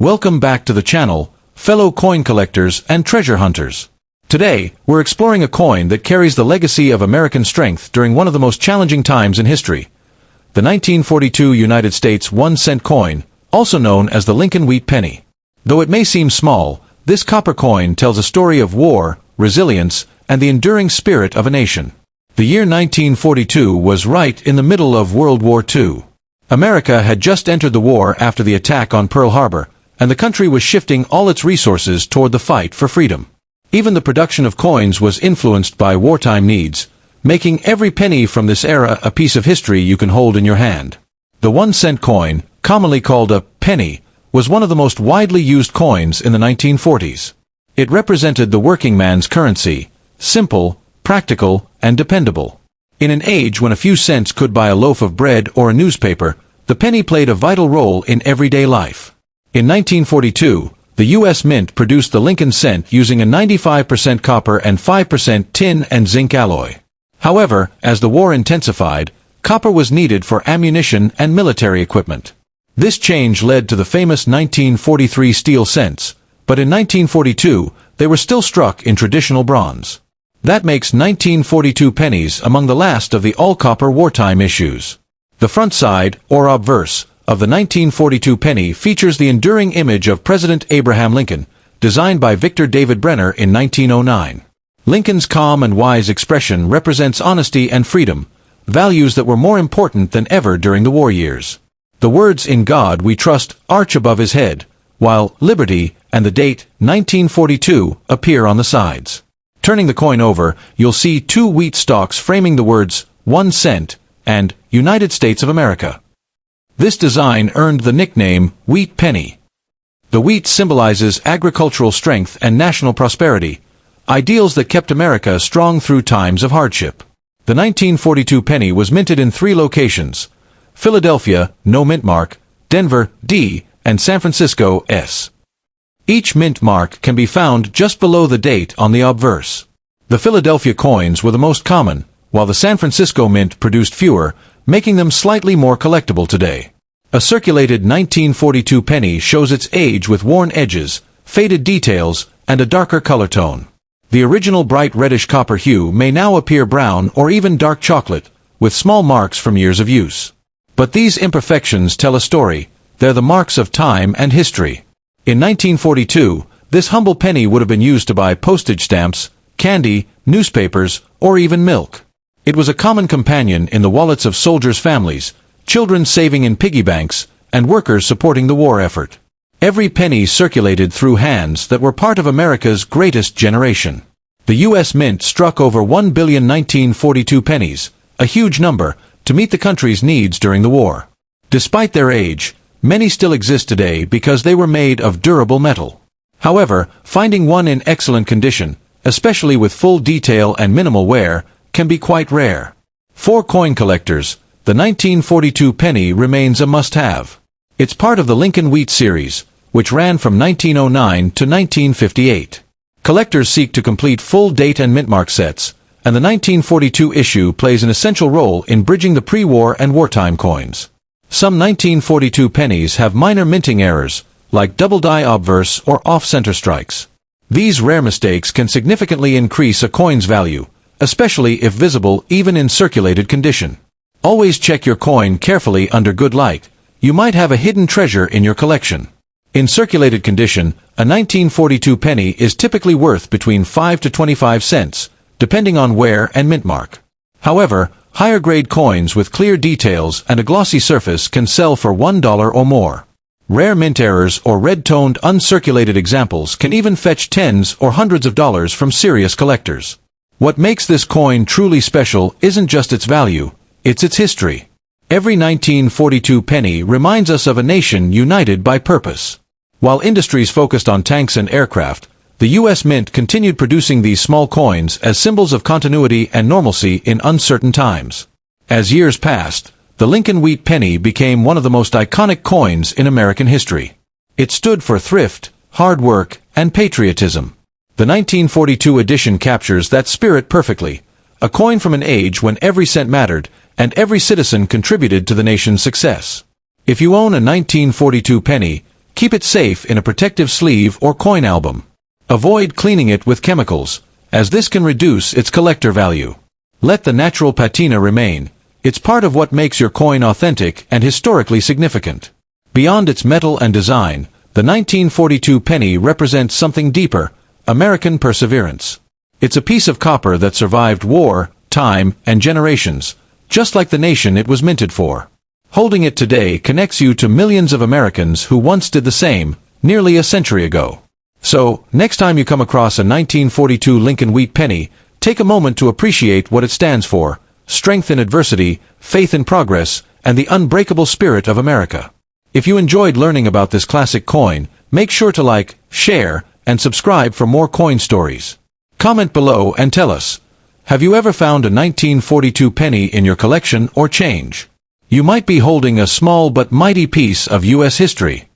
Welcome back to the channel, fellow coin collectors and treasure hunters. Today, we're exploring a coin that carries the legacy of American strength during one of the most challenging times in history. The 1942 United States 1-cent coin, also known as the Lincoln wheat penny. Though it may seem small, this copper coin tells a story of war, resilience, and the enduring spirit of a nation. The year 1942 was right in the middle of World War II. America had just entered the war after the attack on Pearl Harbor, and the country was shifting all its resources toward the fight for freedom. Even the production of coins was influenced by wartime needs, making every penny from this era a piece of history you can hold in your hand. The 1-cent coin, commonly called a penny, was one of the most widely used coins in the 1940s. It represented the working man's currency, simple, practical, and dependable. In an age when a few cents could buy a loaf of bread or a newspaper, the penny played a vital role in everyday life. In 1942, the U.S. Mint produced the Lincoln cent using a 95% copper and 5% tin and zinc alloy. However, as the war intensified, copper was needed for ammunition and military equipment. This change led to the famous 1943 steel cents, but in 1942, they were still struck in traditional bronze. That makes 1942 pennies among the last of the all-copper wartime issues. The front side, or obverse, of the 1942 penny features the enduring image of President Abraham Lincoln, designed by Victor David Brenner in 1909. Lincoln's calm and wise expression represents honesty and freedom, values that were more important than ever during the war years. The words "In God We Trust" arch above his head, while "Liberty" and the date 1942 appear on the sides. Turning the coin over, you'll see two wheat stalks framing the words 1 cent and United States of America. This design earned the nickname wheat penny. The wheat symbolizes agricultural strength and national prosperity, ideals that kept America strong through times of hardship. The 1942 penny was minted in 3 locations: Philadelphia, no mint mark; Denver, D; and San Francisco, S. Each mint mark can be found just below the date on the obverse. The Philadelphia coins were the most common, while the San Francisco mint produced fewer, making them slightly more collectible today. A circulated 1942 penny shows its age with worn edges, faded details, and a darker color tone. The original bright reddish copper hue may now appear brown or even dark chocolate, with small marks from years of use. But these imperfections tell a story. They're the marks of time and history. In 1942, this humble penny would have been used to buy postage stamps, candy, newspapers, or even milk. It was a common companion in the wallets of soldiers' families, children saving in piggy banks, and workers supporting the war effort. Every penny circulated through hands that were part of America's greatest generation. The U.S. Mint struck over 1 billion 1942 pennies, a huge number, to meet the country's needs during the war. Despite their age, many still exist today because they were made of durable metal. However, finding one in excellent condition, especially with full detail and minimal wear, can be quite rare. For coin collectors, the 1942 penny remains a must-have. It's part of the Lincoln Wheat series, which ran from 1909 to 1958. Collectors seek to complete full date and mint mark sets, and the 1942 issue plays an essential role in bridging the pre-war and wartime coins. Some 1942 pennies have minor minting errors, like double die obverse or off-center strikes. These rare mistakes can significantly increase a coin's value, especially if visible even in circulated condition. Always check your coin carefully under good light. You might have a hidden treasure in your collection. In circulated condition, a 1942 penny is typically worth between 5 to 25 cents, depending on wear and mint mark. However, higher-grade coins with clear details and a glossy surface can sell for $1 or more. Rare mint errors or red-toned uncirculated examples can even fetch tens or hundreds of dollars from serious collectors. What makes this coin truly special isn't just its value, it's its history. Every 1942 penny reminds us of a nation united by purpose. While industries focused on tanks and aircraft, the U.S. Mint continued producing these small coins as symbols of continuity and normalcy in uncertain times. As years passed, the Lincoln wheat penny became one of the most iconic coins in American history. It stood for thrift, hard work, and patriotism. The 1942 edition captures that spirit perfectly, a coin from an age when every cent mattered, and every citizen contributed to the nation's success. If you own a 1942 penny, Keep it safe in a protective sleeve or coin album. Avoid cleaning it with chemicals, as this can reduce its collector value. Let the natural patina remain. It's part of what makes your coin authentic and historically significant. Beyond its metal and design, the 1942 penny represents something deeper: American perseverance. It's a piece of copper that survived war, time, and generations, just like the nation it was minted for. Holding it today connects you to millions of Americans who once did the same, nearly a century ago. So, next time you come across a 1942 Lincoln wheat penny, take a moment to appreciate what it stands for: strength in adversity, faith in progress, and the unbreakable spirit of America. If you enjoyed learning about this classic coin, make sure to like, share, and subscribe for more coin stories. Comment below and tell us, have you ever found a 1942 penny in your collection or change? You might be holding a small but mighty piece of U.S. history.